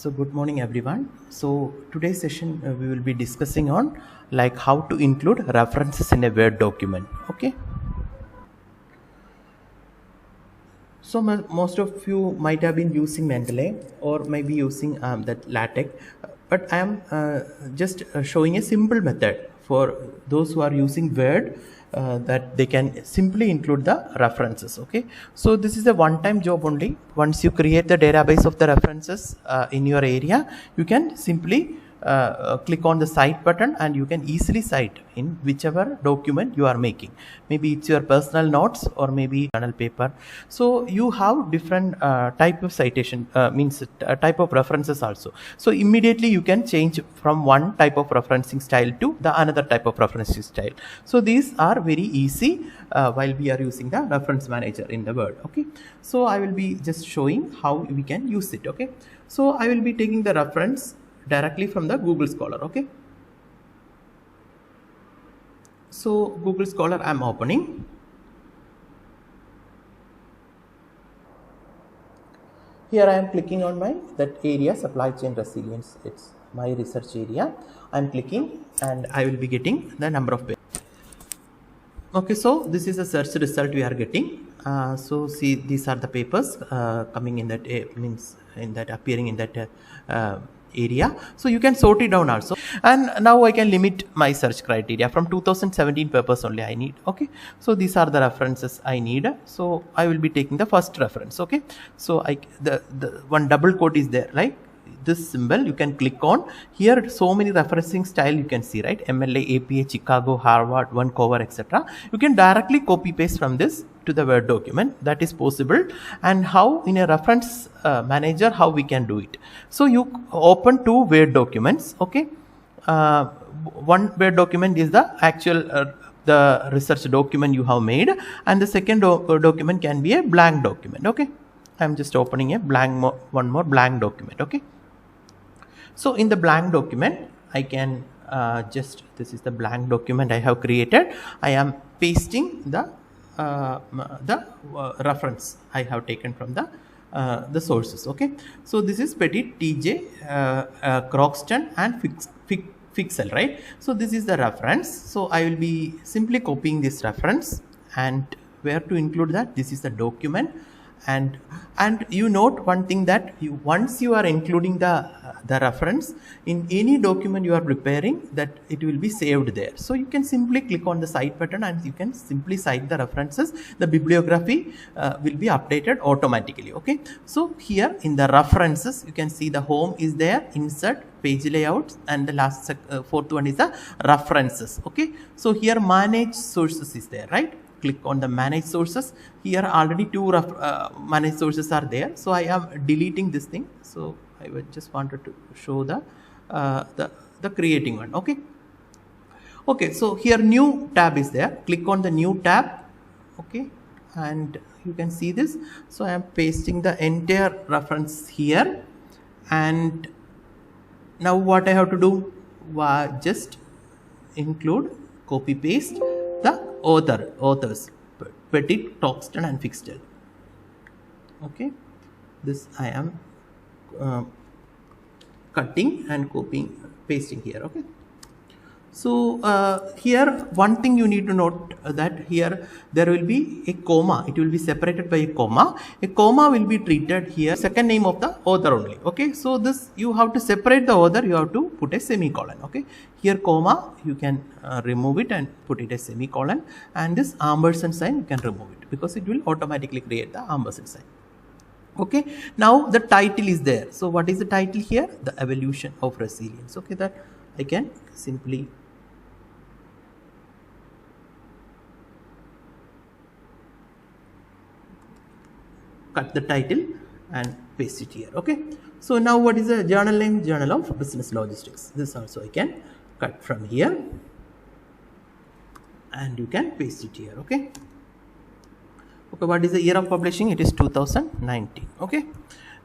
So good morning everyone. So today's session we will be discussing on like how to include references in a Word document. Okay. So most of you might have been using Mendeley or maybe using that LaTeX, but I am just showing a simple method for those who are using Word that they can simply include the references. Okay, so this is a one-time job only. Once you create the database of the references in your area, you can simply click on the cite button and you can easily cite in whichever document you are making. Maybe it's your personal notes or maybe journal paper. So you have different type of citation means type of references also. So immediately you can change from one type of referencing style to the another type of referencing style. So these are very easy while we are using the reference manager in the Word. Okay, so I will be just showing how we can use it. Okay, so I will be taking the reference directly from the Google Scholar. Okay, so Google Scholar I'm opening. Here I am clicking on my that area, supply chain resilience. It's my research area. I'm clicking and I will be getting the number of pages. Okay, so this is a search result we are getting. So see, these are the papers coming in that means in that appearing in that area. So you can sort it down also, and now I can limit my search criteria from 2017 papers only I need. Okay, so these are the references I need. So I will be taking the first reference. Okay, so the one double quote is there, like this symbol you can click on. Here so many referencing style you can see, right? MLA, APA, Chicago, Harvard, Vancouver, etc. You can directly copy paste from this to the Word document. That is possible. And how in a reference manager, how we can do it? So you open two Word documents. Okay, one Word document is the actual the research document you have made, and the second document can be a blank document. Okay, I'm just opening a blank one more blank document. Okay, so in the blank document I can this is the blank document I have created. I am pasting the reference I have taken from the sources. Okay, so this is Petit, TJ, Croxton and Fixel, right? So this is the reference. So I will be simply copying this reference, and where to include that, this is the document. And you note one thing, that once you are including the reference in any document you are preparing, that it will be saved there. So you can simply click on the cite button and you can simply cite the references. The bibliography will be updated automatically. Okay, so here in the references you can see the home is there, insert, page layouts, and the last fourth one is the references. Okay, so here manage sources is there, right? Click on the manage sources. Here already two manage sources are there, so I am deleting this thing. So I just wanted to show the creating one. Okay, so here new tab is there. Click on the new tab. Okay, and you can see this. So I am pasting the entire reference here, and now what I have to do, just include, copy paste the authors, Petit, Croxton and Fixel. Okay, this I am cutting and copying, pasting here. Okay, so here one thing you need to note, that here there will be a comma. It will be separated by a comma. A comma will be treated here second name of the author only. Okay, so this you have to separate the author, you have to put a semicolon. Okay, here comma you can remove it and put it as semicolon, and this ampersand sign you can remove it because it will automatically create the ampersand sign. Okay, now the title is there. So what is the title here? The evolution of resilience. Okay, that I can simply cut the title and paste it here. Okay, so now what is the journal name? Journal of Business Logistics. This also I can cut from here and you can paste it here. Okay, what is the year of publishing? It is 2019. Okay,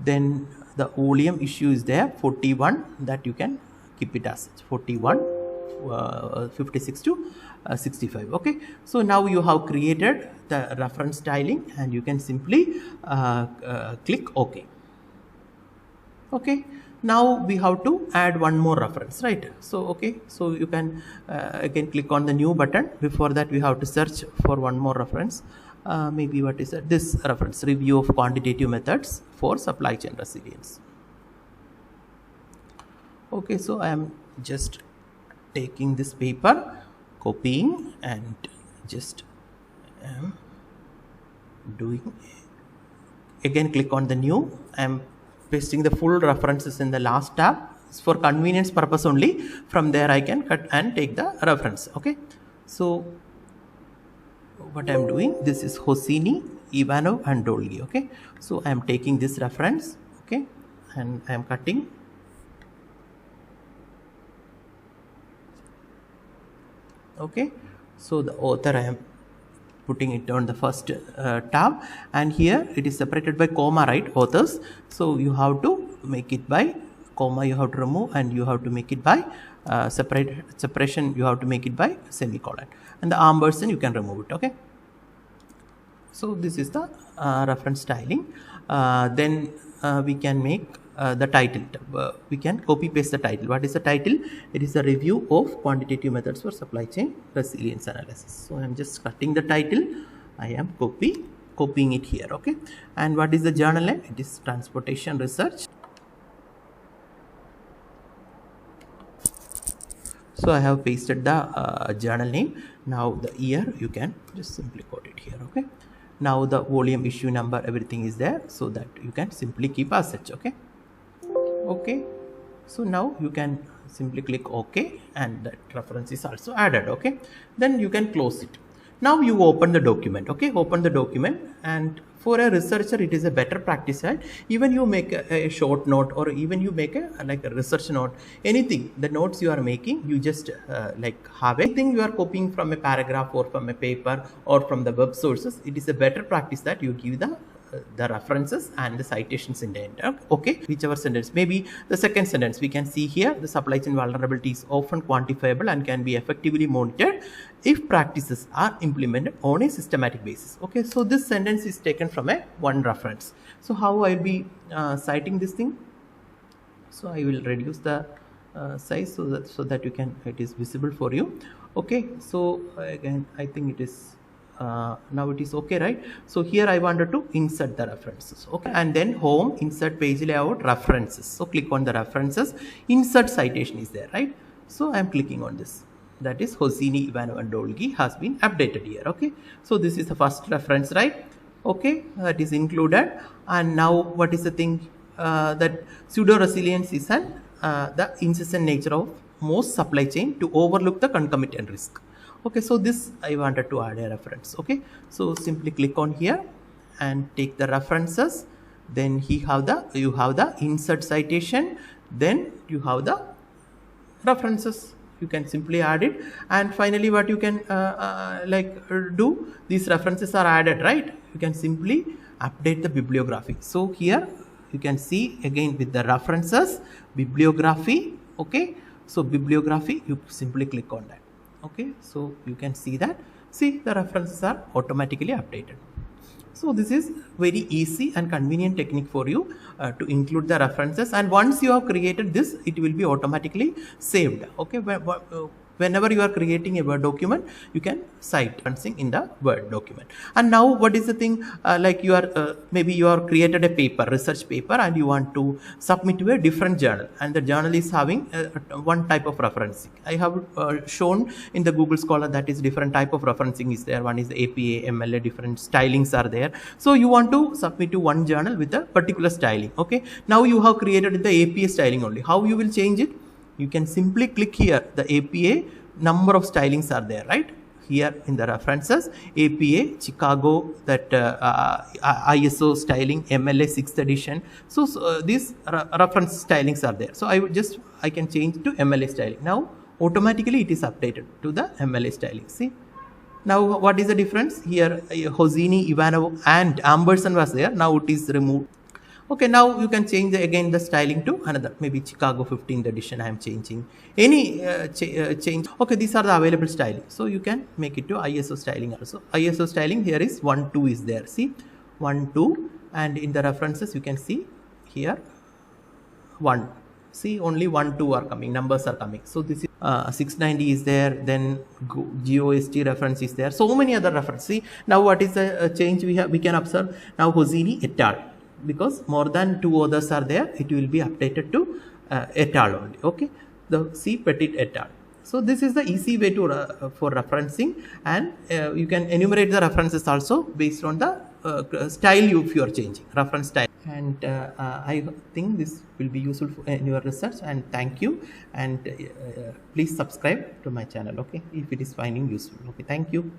then the volume issue is there, 41, that you can keep it as 41, 56 to 65. Okay, so now you have created the reference styling and you can simply click OK. Okay, now we have to add one more reference, right? So okay, so you can again click on the new button. Before that we have to search for one more reference. Maybe what is that? This reference, review of quantitative methods for supply chain resilience. Okay, so I am just taking this paper, copying, and just doing, again click on the new. I am pasting the full references in the last tab. For convenience purpose only, from there I can cut and take the reference. Okay, so what I am doing, this is Hosseini, Ivanov and Dolgi. Okay, so I am taking this reference, okay, and I am cutting. Okay, so the author I am putting it on the first tab, and here it is separated by comma, right? Authors, so you have to make it by comma, you have to remove, and you have to make it by separation, you have to make it by semicolon, and the ampersand you can remove it. Okay, so this is the reference styling. Then we can make the title. We can copy paste the title. What is the title? It is a review of quantitative methods for supply chain resilience analysis. So I am just cutting the title. I am copying it here. Okay, and what is the journal name? It is Transportation Research. So I have pasted the journal name. Now the year you can just simply quote it here. Okay, now the volume, issue number, everything is there, so that you can simply keep as such. Okay, okay, so now you can simply click OK, and that reference is also added. Okay, then you can close it. Now you open the document. Okay, open the document, and for a researcher it is a better practice, right? Even you make a short note, or even you make a like a research note, anything, the notes you are making, you just like have anything you are copying from a paragraph or from a paper or from the web sources, it is a better practice that you give the references and the citations in the end. Okay, whichever sentence, maybe the second sentence we can see here, the supply chain vulnerability is often quantifiable and can be effectively monitored if practices are implemented on a systematic basis. Okay, so this sentence is taken from a one reference. So how I will be citing this thing? So I will reduce the size so that you can, it is visible for you. Okay, so again I think it is now it is okay, right? So here I wanted to insert the references. Okay, and then home, insert page layout, references. So click on the references, insert citation is there, right? So I am clicking on this, that is Hosseini, Ivanov and Dolgi has been updated here. Okay, so this is the first reference, right? Okay, that is included. And now what is the thing, that pseudo resilience is the incessant nature of most supply chain to overlook the concomitant risk. Okay, so this I wanted to add a reference. Okay, so simply click on here and take the references, then you have the insert citation, then you have the references, you can simply add it, and finally what you can do, these references are added, right? You can simply update the bibliography. So here you can see again with the references, bibliography. Okay, so bibliography, you simply click on that. Okay, so you can see that, see the references are automatically updated. So this is very easy and convenient technique for you to include the references, and once you have created this, it will be automatically saved. Okay, whenever you are creating a Word document, you can cite referencing in the Word document. And now what is the thing, like you are maybe you are created a paper, research paper, and you want to submit to a different journal, and the journal is having one type of referencing. I have shown in the Google Scholar that is different type of referencing is there. One is the APA, MLA, different stylings are there. So you want to submit to one journal with a particular styling. Okay, now you have created the APA styling only. How you will change it? You can simply click here, the APA number of stylings are there, right? Here in the references, APA, Chicago, that ISO styling, MLA 6th edition. So these reference stylings are there. So I can change to MLA styling. Now automatically it is updated to the MLA styling. See, now what is the difference? Here Hosseini, Ivanov and ampersand was there. Now it is removed. Okay, now you can change again the styling to another, maybe Chicago 15th edition I am changing. Any change. Okay, these are the available styling. So you can make it to ISO styling also. ISO styling here is 1, 2 is there. See, 1, 2, and in the references you can see here 1. See, only 1, 2 are coming, numbers are coming. So this is 690 is there, then GOST reference is there, so many other references. See, now what is the change we can observe? Now Hosseini et al. Because more than 2 authors are there, it will be updated to et al. Only. Okay, the C Petit et al. So this is the easy way to for referencing, and you can enumerate the references also based on the style if you are changing, reference style. And I think this will be useful in your research, and thank you, and please subscribe to my channel, okay, if it is finding useful. Okay, thank you.